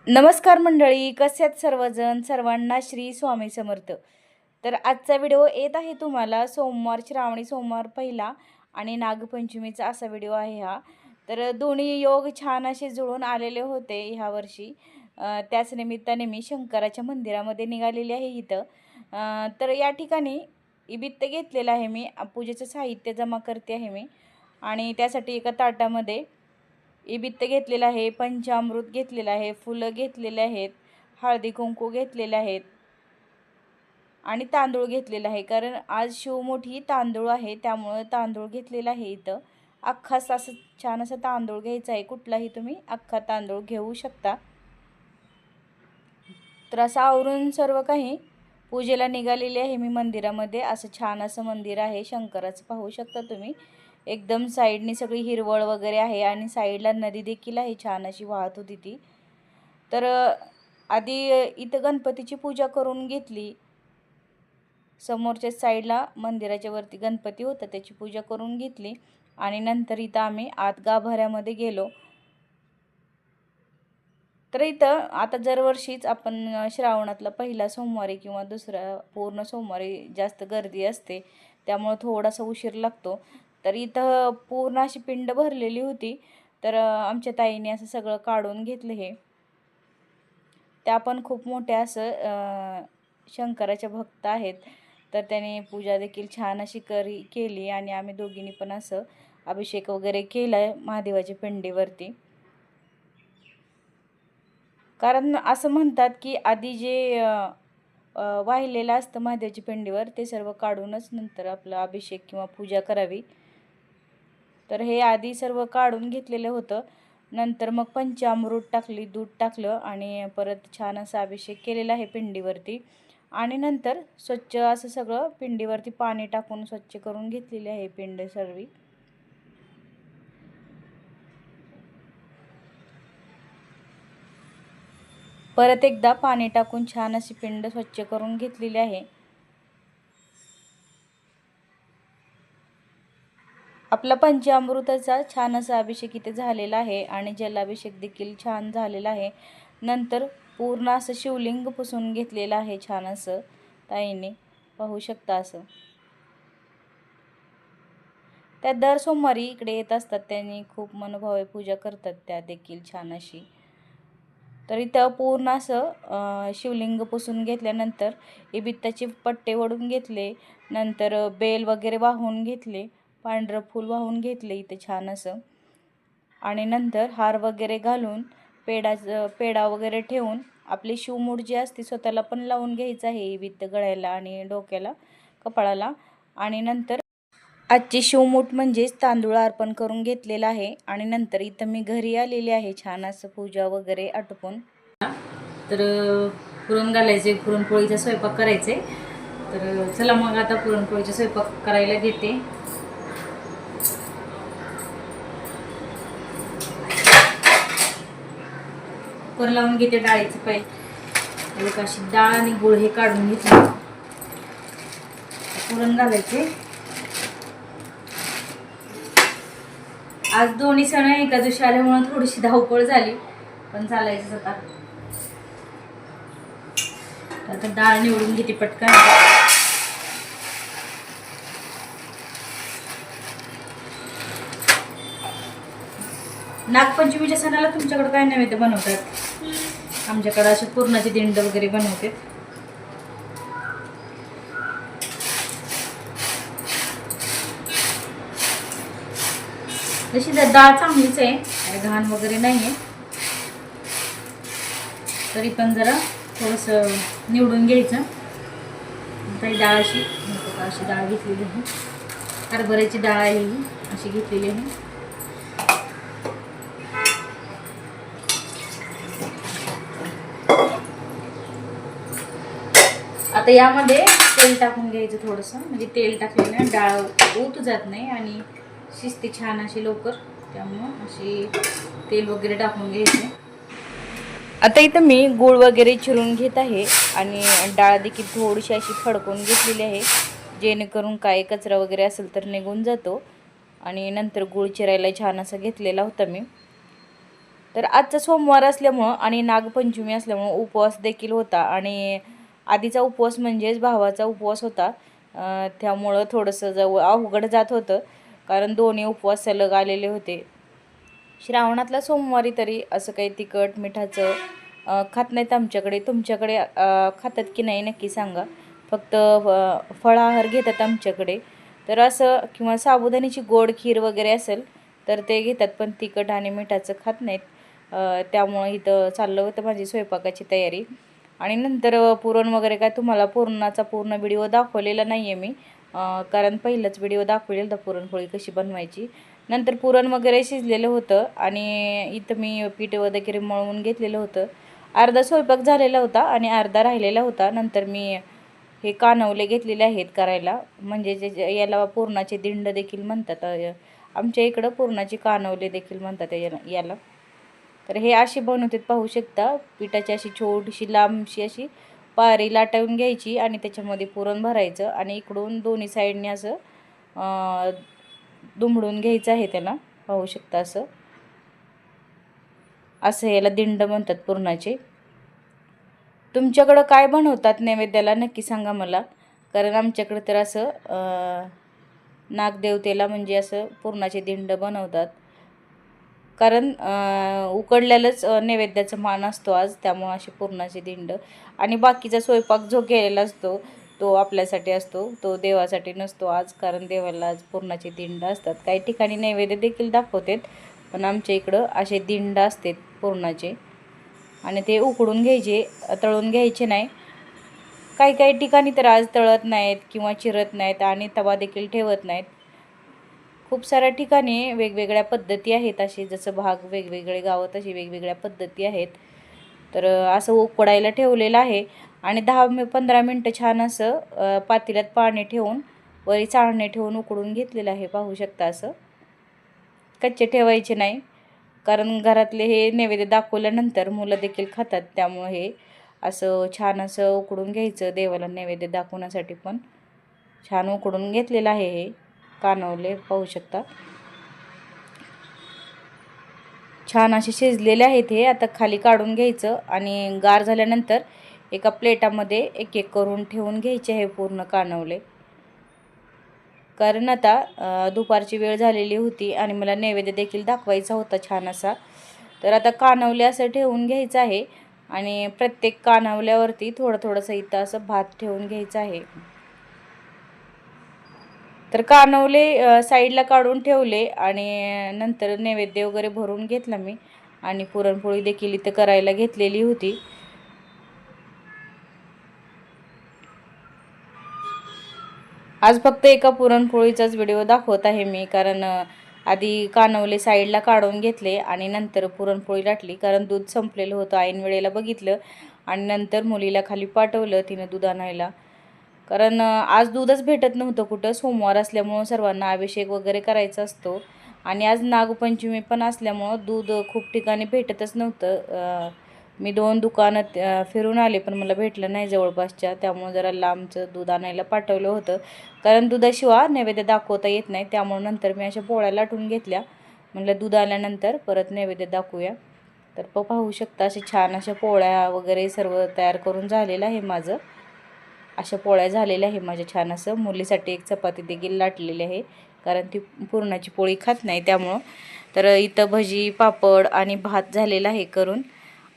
नमस्कार मंडळी, कसे आहेत सर्वजण? सर्वांना श्री स्वामी समर्थ. तर आजचा व्हिडिओ येत आहे तुम्हाला सोमवार, श्रावणी सोमवार पहिला आणि नागपंचमीचा असा व्हिडिओ आहे हा. तर दोन्ही योग छान असे जुळून आलेले होते ह्या वर्षी. त्याच निमित्ताने मी शंकराच्या मंदिरामध्ये निघालेली आहे इथं. तर या ठिकाणी इबित्त घेतलेलं आहे मी, पूजेचं साहित्य जमा करते आहे मी. आणि त्यासाठी एका ताटामध्ये इबित्त घेतलेलं आहे, पंचामृत घेतलेलं आहे, फुलं घेतलेले आहेत, हळदी कुंकू घेतलेले आहेत आणि तांदूळ घेतलेला आहे. कारण आज शिवमुठी तांदूळ आहे, त्यामुळे तांदूळ घेतलेला आहे इथं. अख्खा असं छान असं तांदूळ घ्यायचा आहे, कुठलाही तुम्ही अख्खा तांदूळ घेऊ शकता. तर असं आवरून सर्व काही पूजेला निघालेली आहे मी मंदिरामध्ये. असं छान असं मंदिर आहे शंकराचं, पाहू शकता तुम्ही. एकदम साईडनी सगळी हिरवळ वगैरे आहे आणि साईडला नदी देखील आहे, छान अशी वाहत होती ती. तर आधी इथं गणपतीची पूजा करून घेतली. समोरच्या साईडला मंदिराच्या वरती गणपती होता, त्याची पूजा करून घेतली आणि नंतर इथं आम्ही आत गाभाऱ्यामध्ये गेलो. तर इथं आता दरवर्षीच आपण श्रावणातला पहिला सोमवारी किंवा दुसरा पूर्ण सोमवारी जास्त गर्दी असते, त्यामुळं थोडासा उशीर लागतो. तर इथं पूर्ण अशी पिंड भरलेली होती. तर आमच्या ताईने असं सगळं काढून घेतलं हे. त्या पण खूप मोठ्या असं शंकराच्या भक्त आहेत. तर त्याने पूजा देखील छान अशी केली आणि आम्ही दोघींनी पण असं अभिषेक वगैरे केला आहे महादेवाच्या पिंडीवरती. कारण असं म्हणतात की आधी जे वाहिलेलं असतं महादेवाच्या पिंडीवर ते सर्व काढूनच नंतर आपला अभिषेक किंवा पूजा करावी. तर हे आधी सर्व काढून घेतलेलं होतं. नंतर मग पंचामृत टाकली, दूध टाकलं आणि परत छान असा अभिषेक केलेला आहे पिंडीवरती. आणि नंतर स्वच्छ असं सगळं पिंडीवरती पाणी टाकून स्वच्छ करून घेतलेली आहे पिंड सर्व. परत एकदा पाणी टाकून छान अशी पिंड स्वच्छ करून घेतलेली आहे. आपला पंचामृताचा छान असा अभिषेक इथे झालेला आहे आणि जलाभिषेक देखील छान झालेला आहे. नंतर पूर्ण असं शिवलिंग पुसून घेतलेलं आहे छान असं ताईने, पाहू शकता. असं त्या दर सोमवारी इकडे येत असतात, त्यांनी खूप मनोभावे पूजा करतात त्या देखील छान अशी. तर इथं पूर्ण असं शिवलिंग पुसून घेतल्यानंतर इबित्ताचे पट्टे वडून घेतले. नंतर बेल वगैरे वाहून घेतले, पांढरं फूल वाहून घेतले इथे छान असं. आणि नंतर हार वगैरे घालून पेढा वगैरे ठेवून आपली शिवमूठ जी असते स्वतःला पण लावून घ्यायचं आहे इबित्त गळ्याला आणि डोक्याला, कपाळाला. आणि नंतर आजची शिवमूठ म्हणजेच तांदूळ अर्पण करून घेतलेला आहे. आणि नंतर इथं मी घरी आलेली आहे छान असं पूजा वगैरे आटोपून. तर पुरण घालायचे, पुरणपोळीचा स्वयंपाक करायचे. तर चला मग आता पुरणपोळीचा स्वयंपाक करायला घेते. कुकर लावून घेते डाळीचं पहिले. एक अशी डाळ आणि गुळ हे काढून घेतले, पुरण घालायचे. आज दोन्ही सण एकादशी आल्यामुळे थोडीशी धावपळ झाली, पण चालायचंच आता. आता डाळ निवडून घेते पटकन. नागपंचमीच्या सणाला तुमच्याकडे काय नैवेद्य बनवतात? आमच्याकडे असे पुरणाचे दिंड वगैरे बनवतात. तशी डाळ चांगलीच आहे, काय घाण वगैरे नाही आहे. तरी पण जरा थोडंसं निवडून घ्यायचं. काही डाळ अशी डाळ घेतलेली आहे, हरभऱ्याची डाळ आहे ही, अशी घेतलेली आहे. आता यामध्ये तेल टाकून घ्यायचं थोडंसं, म्हणजे तेल टाकल्याने डाळ ओत जात नाही आणि शिजते छान अशी लवकर, त्यामुळं अशी तेल वगैरे टाकून घ्यायचं. आता इथं मी गूळ वगैरे चिरून घेत आहे आणि डाळ देखील थोडीशी अशी फडकून घेतलेली आहे, जेणेकरून काय कचरा वगैरे असेल तर निघून जातो. आणि नंतर गूळ चिरायला छान असं घेतलेला होता मी. तर आजचा सोमवार असल्यामुळं आणि नागपंचमी असल्यामुळं उपवास देखील होता आणि आधीचा उपवास म्हणजेच भावाचा उपवास होता. त्यामुळं थोडंसं अवघड जात होतं, कारण दोन्ही उपवास सलग आलेले होते. श्रावणातला सोमवारी तरी असं काही तिखट मिठाचं खात नाहीत आमच्याकडे. तुमच्याकडे खातात की नाही नक्की सांगा. फक्त फळाहार घेतात आमच्याकडे. तर असं किंवा साबुदाण्याची गोड खीर वगैरे असेल तर ते घेतात, पण तिखट आणि मिठाचं खात नाहीत. त्यामुळं इथं चाललं होतं माझी स्वयंपाकाची तयारी. आणि नंतर पुरण वगैरे काय तुम्हाला पुरणाचा पूर्ण व्हिडिओ दाखवलेला नाही आहे मी, कारण पहिलाच व्हिडिओ दाखवलेला होता पुरणपोळी कशी बनवायची. नंतर पुरण वगैरे शिजलेलं होतं आणि इथं मी पीठ वगैरे मळून घेतलेलं होतं. अर्धा स्वयंपाक झालेला होता आणि अर्धा राहिलेला होता. नंतर मी हे कानवले घेतलेले आहेत करायला, म्हणजे याला पुरणाचे दिंड देखील म्हणतात. आमच्या इकडं पुरणाची कानवले देखील म्हणतात याला. तर हे अशी बनवतात पाहू शकता. पिठाची अशी छोटीशी लांबशी अशी पारी लाटवून घ्यायची आणि त्याच्यामध्ये पुरण भरायचं आणि इकडून दोन्ही साईडने असं दुमडून घ्यायचं आहे त्याला, पाहू शकता. असं असं याला दिंड म्हणतात पुरणाचे. तुमच्याकडं काय बनवतात नैवेद्याला नक्की सांगा मला, कारण आमच्याकडं तर असं नागदेवतेला म्हणजे असं पुरणाचे दिंड बनवतात. कारण उकडलेलंच नैवेद्याचा मान असतो आज, त्यामुळं असे पुरणाचे दिंड. आणि बाकीचा स्वयंपाक जो केलेला असतो तो आपल्यासाठी असतो, तो देवासाठी नसतो आज, कारण देवाला आज पुरणाचे दिंड असतात. काही ठिकाणी नैवेद्य देखील दाखवतात, पण आमच्या इकडं असे दिंड असतात पुरणाचे आणि ते उकडून घ्यायचे, तळून घ्यायचे नाही. काही काही ठिकाणी तर आज तळत नाहीत किंवा चिरत नाहीत आणि तवा देखील ठेवत नाहीत. खूप साऱ्या ठिकाणी वेगवेगळ्या पद्धती आहेत, असे जसं भाग वेगवेगळे गावं तशी वेगवेगळ्या पद्धती आहेत. तर असं उकडायला ठेवलेलं आहे आणि 10-15 मिनटं छान असं पातेल्यात पाणी ठेवून वरी चाळणी ठेवून उकडून घेतलेलं आहे, पाहू शकता. असं कच्चे ठेवायचे नाही, कारण घरातले हे नैवेद्य दाखवल्यानंतर मुलं देखील खातात, त्यामुळे हे असं छान असं उकडून घ्यायचं देवाला नैवेद्य दाखवण्यासाठी. पण छान उकडून घेतलेलं आहे हे कानवले, पाहू शकता. छान असे शिजलेले आहेत हे. आता खाली काढून घ्यायचं आणि गार झाल्यानंतर एका प्लेटामध्ये एक एक करून ठेवून घ्यायचे आहे पूर्ण कानवले. कारण आता दुपारची वेळ झालेली होती आणि मला नैवेद्य देखील दाखवायचा होता छान असा. तर आता कानवले असं ठेवून घ्यायचं आहे आणि प्रत्येक कानवल्यावरती थोडं थोडंसं इथं असं भात ठेवून घ्यायचं आहे. तर कानवले साईडला काढून ठेवले आणि नंतर नैवेद्य वगैरे भरून घेतला मी आणि पुरणपोळी देखील इथं करायला घेतलेली होती. आज फक्त एका पुरणपोळीचाच व्हिडिओ दाखवत आहे मी, कारण आधी कानवले साईडला काढून घेतले आणि नंतर पुरणपोळी लाटली, कारण दूध संपलेलं होतं. ऐन वेळेला बघितलं आणि नंतर मुलीला खाली पाठवलं तिनं दूध आणायला, कारण आज दूधच भेटत नव्हतं कुठं. सोमवार असल्यामुळं सर्वांना अभिषेक वगैरे करायचा असतो आणि आज नागपंचमी पण असल्यामुळं दूध खूप ठिकाणी भेटतच नव्हतं. मी 2 दुकानं फिरून आले, पण मला भेटलं नाही जवळपासच्या, त्यामुळं जरा लांबचं दूध आणायला पाठवलं होतं, कारण दुधाशिवाय नैवेद्य दाखवता येत नाही. त्यामुळं नंतर मी अशा पोळ्या लाटून घेतल्या, म्हटलं दूध आल्यानंतर परत नैवेद्य दाखवूया. तर पाहू शकता अशा छान अशा पोळ्या वगैरे सर्व तयार करून झालेलं आहे माझं. अशा पोळ्या झालेल्या आहे माझ्या छान असं. मुलीसाठी एक चपाती देखील लाटलेली आहे, कारण ती पुरणाची पोळी खात नाही त्यामुळं. तर इथं भजी पापड आणि भात झालेला आहे करून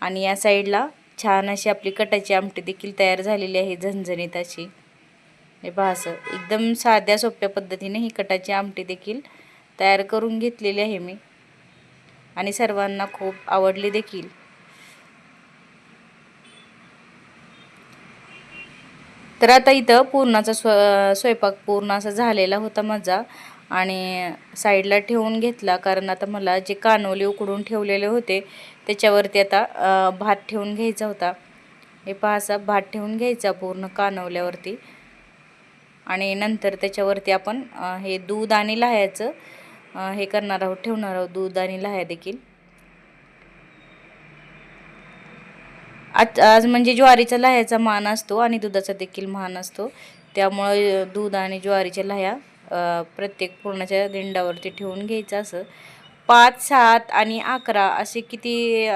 आणि या साईडला छान अशी आपली कटाची आमटी देखील तयार झालेली आहे, झणझणीत अशी. हे पहा, असं एकदम साध्या सोप्या पद्धतीने ही कटाची आमटी देखील तयार करून घेतलेली आहे मी आणि सर्वांना खूप आवडली देखील. तर आता इथं पुरणाचा स्वयंपाक पूर्ण असा झालेला होता माझा आणि साईडला ठेवून घेतला, कारण आता मला जे कानवले उकडून ठेवलेले होते त्याच्यावरती आता भात ठेवून घ्यायचा होता. हे पहा, असा भात ठेवून घ्यायचा पूर्ण कानवल्यावरती आणि नंतर त्याच्यावरती आपण हे दूध आणि लाह्याचं हे करणार आहोत, ठेवणार आहोत दूध आणि लाह्या देखील. आज म्हणजे ज्वारीच्या लाह्याचा मान असतो आणि दुधाचा देखील मान असतो, त्यामुळे दूध आणि ज्वारीच्या लाह्या प्रत्येक पूर्णाच्या दिंडावरती ठेवून घ्यायचं. असं 5, 7 आणि 11 असे किती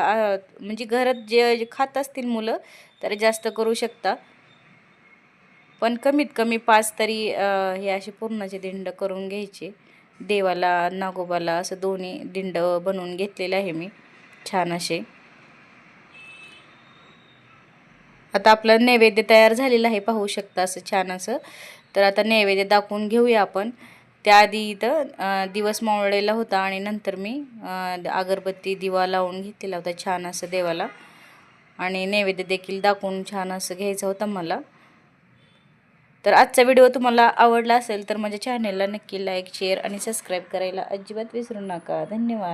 म्हणजे घरात जे खात असतील मुलं तर जास्त करू शकता. पण कमीत कमी 5 तरी हे असे पुरणाचे दिंड करून घ्यायचे. देवाला, नागोबाला असं दोन्ही दिंड बनवून घेतलेले आहे मी छान असे. आता आपलं नैवेद्य तयार झालेलं आहे पाहू शकता असं छान असं. तर आता नैवेद्य दाखवून घेऊया आपण. त्याआधी इथं दिवस मावळलेला होता आणि नंतर मी अगरबत्ती दिवा लावून घेतलेला होता छान असं देवाला. आणि नैवेद्य देखील दाखवून छान असं घ्यायचं होतं मला. तर आजचा व्हिडिओ तुम्हाला आवडला असेल तर माझ्या चॅनलला नक्की लाईक, शेअर आणि सबस्क्राईब करायला अजिबात विसरू नका. धन्यवाद.